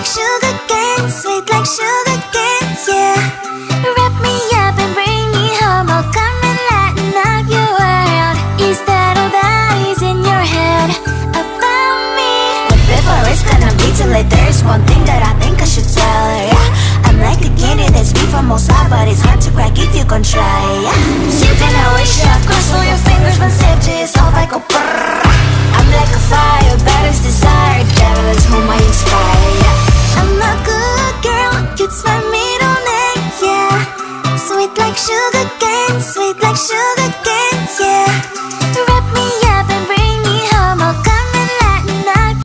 like sugar cane, sweet like sugar cane, yeah. Wrap me up and bring me home, I'll come and lighten up your world. Is that all that is in your head about me? But before it's gonna be too late, there's one thing that I think I should tell her, yeah. I'm like the candy that's sweet from outside, but it's hard to crack if you control